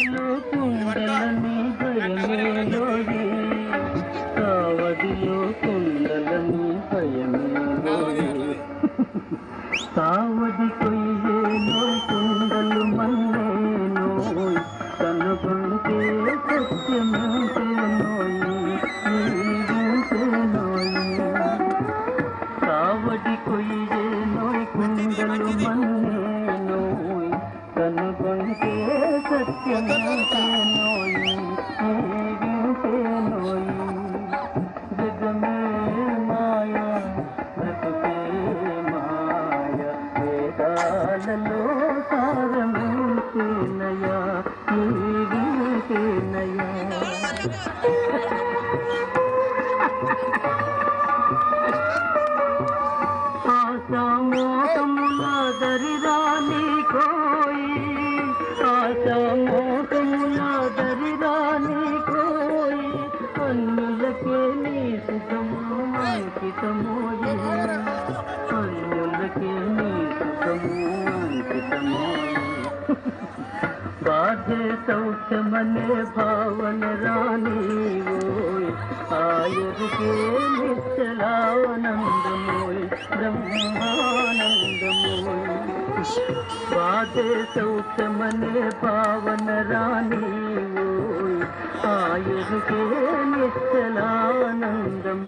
కావడిలో కుండలని భయమేలోని కావడిలో కుండలని భయమేలోని కావడి కొయ్యేనో కుండలు మన్నేనోయ్ కనుగొంటే సత్యమేనోయ్ కావడి కొయ్యేనోయ్ కుండలు మన్నేనోయ్ కనుగొంటే సత్యమేనోయ్ జగమే మాయా బ్రతుకే మాయా వేదాలలో సారమేనయా నీవేనయా ఆశామోహముల దరిరాని కోయి ఆశామోహముల దరిరాని కోయి అన్యులకే నీ సుఖము అంకితమోయి అన్యులకే నీ సుఖము అంకితమోయి బాధే సౌఖ్యమనే భావన రానివోయ్ ఆయుర్కే నిశ్చలానందమోయ్ బ్రహ్మానందమోయ్ బాధే సౌఖ్యమనే భావన రానివోయ్ ఆయుర్కే నిశ్చలానందం